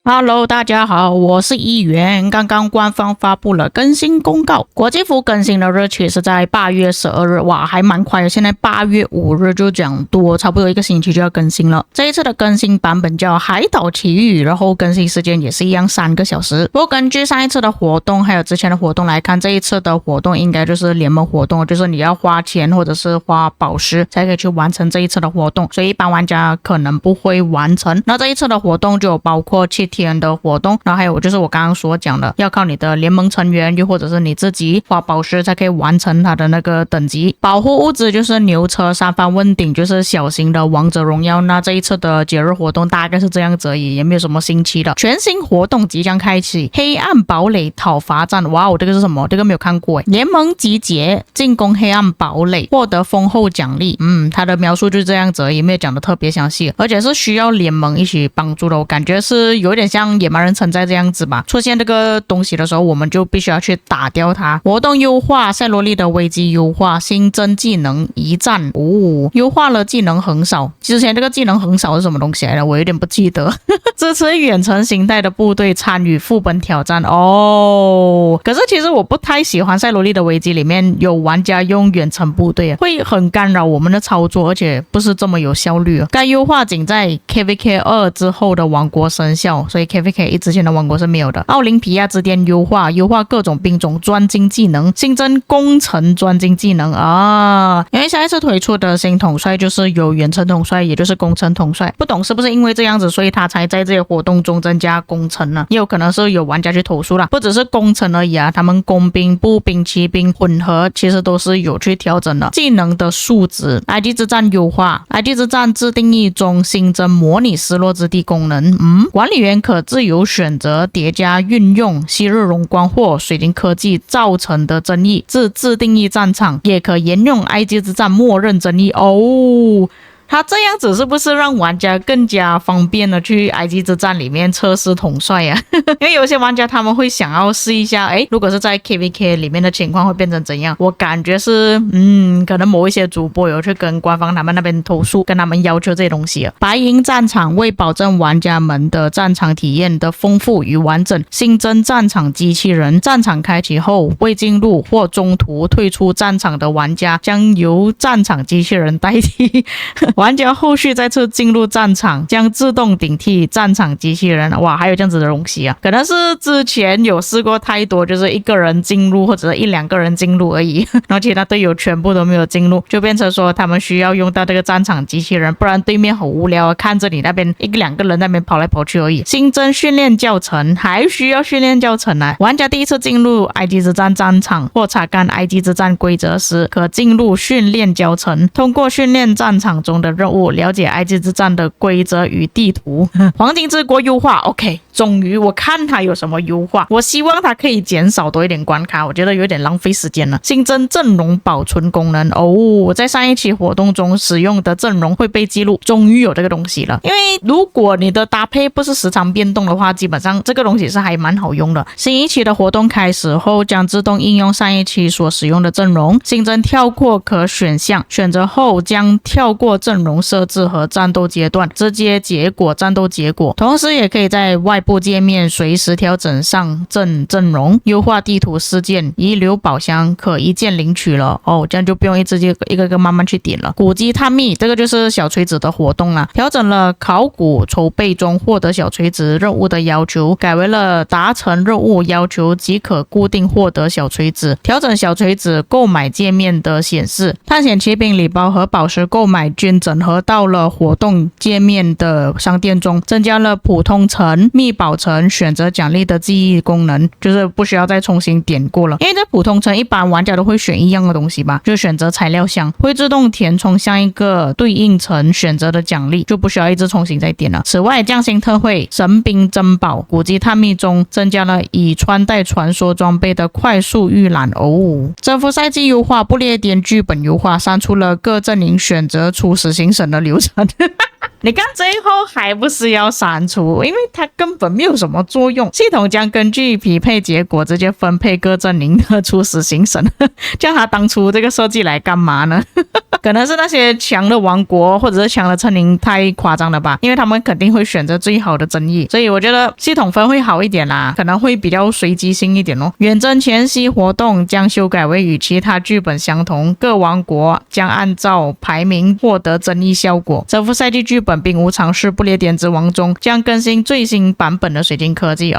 Hello， 大家好，我是议员。刚刚官方发布了更新公告，国际服更新的日期是在8月12日，哇，还蛮快的。现在8月5日就讲多，差不多一个星期就要更新了。这一次的更新版本叫海岛奇遇，然后更新时间也是一样3个小时。不过根据上一次的活动还有之前的活动来看，这一次的活动应该就是联盟活动，就是你要花钱或者是花宝石才可以去完成这一次的活动，所以一般玩家可能不会完成。那这一次的活动就有包括7天的活动，然后还有就是我刚刚所讲的，要靠你的联盟成员又或者是你自己花宝石才可以完成它的那个等级。保护物质就是牛车三番问鼎，就是小型的王者荣耀。那这一次的节日活动大概是这样子而已，也没有什么新奇的。全新活动即将开启，黑暗堡垒讨伐战。哇哦，这个是什么？这个没有看过诶。联盟集结进攻黑暗堡垒，获得丰厚奖励。它的描述就是这样子而已，没有讲的特别详细，而且是需要联盟一起帮助的。我感觉是有点像野蛮人存在这样子吧。出现这个东西的时候，我们就必须要去打掉它。活动优化，赛罗利的危机优化，新增技能一战优化了技能横扫。之前这个技能横扫是什么东西来的？我有点不记得。支持远程形态的部队参与副本挑战哦。可是其实我不太喜欢赛罗利的危机里面有玩家用远程部队，会很干扰我们的操作，而且不是这么有效率。该优化仅在 KVK 2之后的王国生效，所以 KVK 1之前的王国是没有的。奥林匹亚之巅优化各种兵种专精技能，新增工程专精技能啊。因为下一次推出的新统帅就是有远程统帅，也就是工程统帅。不懂是不是因为这样子，所以他才在这些活动中增加工程呢？也有可能是有玩家去投诉啦，不只是工程而已啊，他们工兵、步兵、骑兵混合其实都是有去调整的。技能的数值，埃及之战优化，埃及之战自定义中新增模拟失落之地功能。管理员可自由选择叠加运用昔日荣光或水晶科技造成的争议至自定义战场，也可沿用埃及之战默认争议哦。他这样子是不是让玩家更加方便的去埃及之战里面测试统帅呀？因为有些玩家他们会想要试一下，如果是在 KVK 里面的情况会变成怎样？我感觉是，可能某一些主播有去跟官方他们那边投诉，跟他们要求这些东西。白银战场为保证玩家们的战场体验的丰富与完整，新增战场机器人。战场开启后，未进入或中途退出战场的玩家将由战场机器人代替。玩家后续再次进入战场将自动顶替战场机器人。哇，还有这样子的东西啊！可能是之前有试过太多，就是一个人进入或者一两个人进入而已，然后其他队友全部都没有进入，就变成说他们需要用到这个战场机器人，不然对面很无聊，看着你那边一两个人那边跑来跑去而已。新增训练教程，还需要训练教程啊！玩家第一次进入埃及之战战场或查看埃及之战规则时，可进入训练教程，通过训练战场中的任务了解埃及之战的规则与地图。黄金之国优化 OK， 终于我看它有什么优化，我希望它可以减少多一点关卡，我觉得有点浪费时间了。新增阵容保存功能哦，在上一期活动中使用的阵容会被记录，终于有这个东西了。因为如果你的搭配不是时常变动的话，基本上这个东西是还蛮好用的。新一期的活动开始后将自动应用上一期所使用的阵容，新增跳过可选项，选择后将跳过阵容设置和战斗阶段，直接结果战斗结果，同时也可以在外部界面随时调整上阵容，优化地图事件，遗留宝箱可一键领取了哦，这样就不用一个个慢慢去点了。古迹探秘，这个就是小锤子的活动啦，调整了考古筹备中获得小锤子任务的要求，改为了达成任务要求即可固定获得小锤子，调整小锤子购买界面的显示，探险骑兵礼包和宝石购买均整合到了活动界面的商店中，增加了普通层、密宝层选择奖励的记忆功能，就是不需要再重新点过了。因为在普通层一般玩家都会选一样的东西吧，就选择材料箱，会自动填充向一个对应层选择的奖励，就不需要一直重新再点了。此外，匠心特惠、神兵珍宝、古迹探秘中增加了以穿戴传说装备的快速预览哦。征服赛季优化，不列颠剧本优化，删除了各阵营选择初始行省的流程。你看最后还不是要删除，因为它根本没有什么作用，系统将根据匹配结果直接分配各阵营的初始行省。叫他当初这个设计来干嘛呢？可能是那些强的王国或者是强的阵营太夸张了吧，因为他们肯定会选择最好的争议，所以我觉得系统分会好一点啦，可能会比较随机性一点哦。远征前夕活动将修改为与其他剧本相同，各王国将按照排名获得争议效果。这副赛季剧本并无尝试不列颠之王中将更新最新版本的水晶科技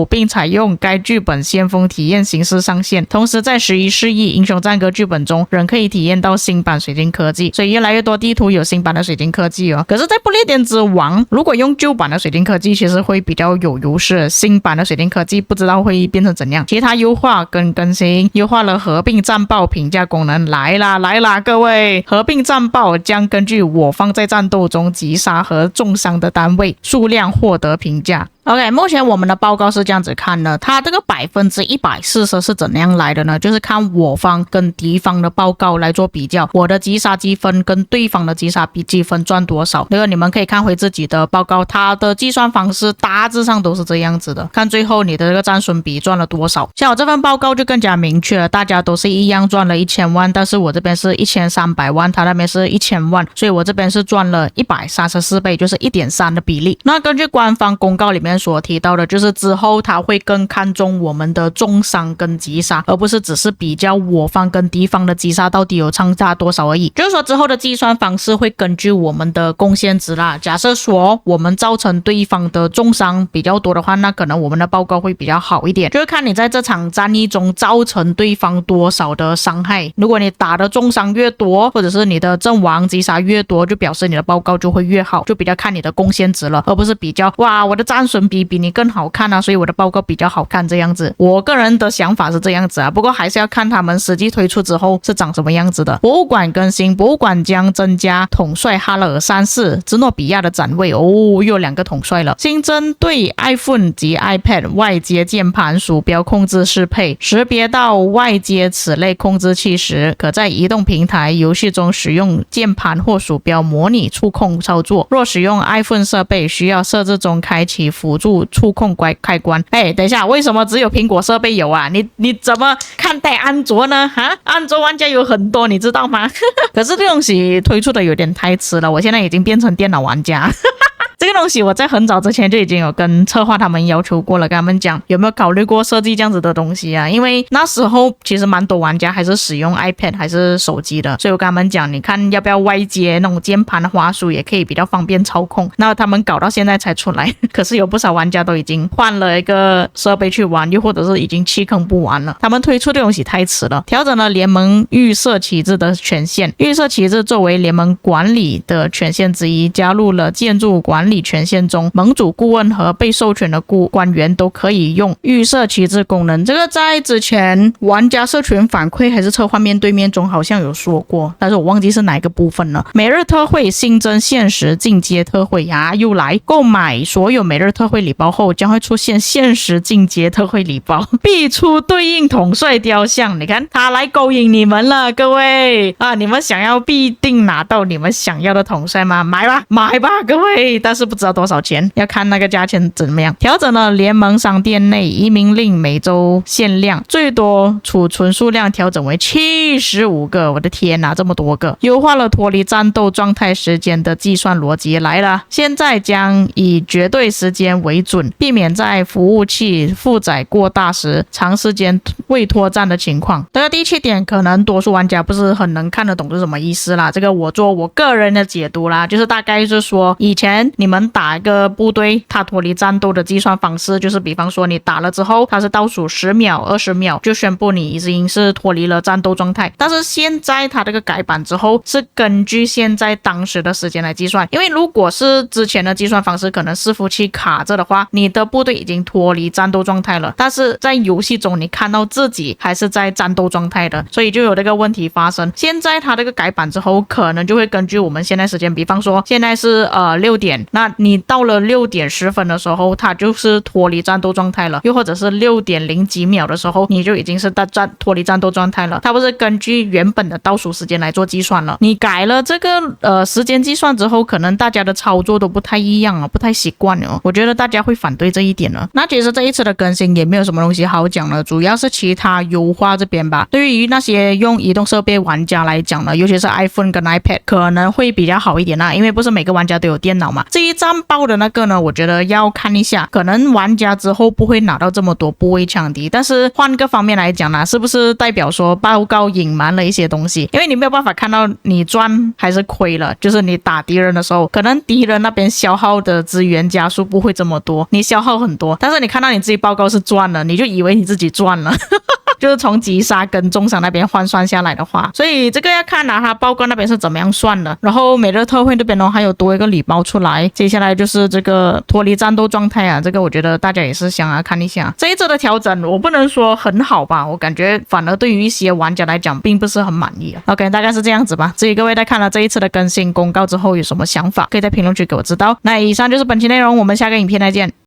并采用该剧本先锋体验形式上线，同时在11世纪英雄战歌剧本中仍可以体验到新版水晶科技，所以越来越多地图有新版的水晶科技哦。可是在不列颠之王如果用旧版的水晶科技其实会比较有优势，新版的水晶科技不知道会变成怎样。其他优化跟更新，优化了合并战报评价功能，来啦各位，合并战报将根据我方在战斗中击杀和重伤的单位数量获得评价。OK， 目前我们的报告是这样子看的，它这个140%是怎样来的呢？就是看我方跟敌方的报告来做比较，我的击杀积分跟对方的击杀积分赚多少，这个你们可以看回自己的报告，它的计算方式大致上都是这样子的，看最后你的这个战损比赚了多少。像我这份报告就更加明确了，大家都是一样赚了1000万，但是我这边是1300万，他那边是1000万，所以我这边是赚了134倍，就是 1.3 的比例。那根据官方公告里面所提到的，就是之后他会更看重我们的重伤跟击杀，而不是只是比较我方跟敌方的击杀到底有相差多少而已。就是说之后的计算方式会根据我们的贡献值啦，假设说我们造成对方的重伤比较多的话，那可能我们的报告会比较好一点，就是看你在这场战役中造成对方多少的伤害。如果你打的重伤越多，或者是你的阵亡击杀越多，就表示你的报告就会越好，就比较看你的贡献值了，而不是比较哇我的战损比你更好看啊，所以我的报告比较好看这样子。我个人的想法是这样子啊，不过还是要看他们实际推出之后是长什么样子的。博物馆更新，博物馆将增加统帅哈勒尔3世兹诺比亚的展位又有2个统帅了。新增对 iPhone 及 iPad 外接键盘鼠标控制适配，识别到外接此类控制器时，可在移动平台游戏中使用键盘或鼠标模拟触控操作。若使用 iPhone 设备，需要设置中开启辅助触控开关。等一下，为什么只有苹果设备有啊？你怎么看待安卓呢？安卓玩家有很多，你知道吗？可是这东西推出的有点太迟了，我现在已经变成电脑玩家。这个东西我在很早之前就已经有跟策划他们要求过了，跟他们讲有没有考虑过设计这样子的东西啊？因为那时候其实蛮多玩家还是使用 iPad 还是手机的，所以我跟他们讲，你看要不要外接那种键盘的滑鼠，也可以比较方便操控。那他们搞到现在才出来，可是有不少玩家都已经换了一个设备去玩，又或者是已经弃坑不玩了。他们推出的东西太迟了。调整了联盟预设旗帜的权限，预设旗帜作为联盟管理的权限之一，加入了建筑管理权限中，盟主顾问和被授权的官员都可以用预设旗帜功能。这个在之前玩家社群反馈还是策划面对面中好像有说过，但是我忘记是哪一个部分了。每日特惠新增限时进阶特惠呀，又来购买所有每日特惠礼包后，将会出现限时进阶特惠礼包，必出对应统帅雕像。你看他来勾引你们了，各位啊！你们想要必定拿到你们想要的统帅吗？买吧，各位！但是不知道多少钱，要看那个价钱怎么样。调整了联盟商店内移民令每周限量，最多储存数量调整为75个，我的天哪，这么多个！优化了脱离战斗状态时间的计算逻辑，来了，现在将以绝对时间为准，避免在服务器负载过大时长时间未脱战的情况。这个第7点可能多数玩家不是很能看得懂是什么意思啦，这个我做我个人的解读啦，就是大概是说以前你们打一个部队，它脱离战斗的计算方式就是比方说你打了之后，它是倒数10秒20秒就宣布你已经是脱离了战斗状态。但是现在它这个改版之后是根据现在当时的时间来计算，因为如果是之前的计算方式可能伺服器卡着的话，你的部队已经脱离战斗状态了，但是在游戏中你看到自己还是在战斗状态的，所以就有这个问题发生。现在它这个改版之后可能就会根据我们现在时间，比方说现在是6点，那你到了6点10分的时候，它就是脱离战斗状态了，又或者是6点0几秒的时候，你就已经是脱离战斗状态了。它不是根据原本的倒数时间来做计算了。你改了这个时间计算之后，可能大家的操作都不太一样啊，不太习惯哦。我觉得大家会反对这一点了。那其实这一次的更新也没有什么东西好讲了，主要是其他优化这边吧。对于那些用移动设备玩家来讲呢，尤其是 iPhone 跟 iPad 可能会比较好一点啦，因为不是每个玩家都有电脑嘛。这一战爆的那个呢，我觉得要看一下，可能玩家之后不会拿到这么多部位枪敌，但是换个方面来讲呢，是不是代表说报告隐瞒了一些东西？因为你没有办法看到你赚还是亏了，就是你打敌人的时候，可能敌人那边消耗的资源加速不会这么多，你消耗很多，但是你看到你自己报告是赚了，你就以为你自己赚了。就是从击杀跟重伤那边换算下来的话，所以这个要看他报告那边是怎么样算的。然后美乐特会这边呢还有多一个礼包出来，接下来就是这个脱离战斗状态啊，这个我觉得大家也是想要看一下。这一次的调整我不能说很好吧，我感觉反而对于一些玩家来讲并不是很满意啊。OK， 大概是这样子吧。至于各位在看了这一次的更新公告之后有什么想法，可以在评论区给我知道。那以上就是本期内容，我们下个影片再见。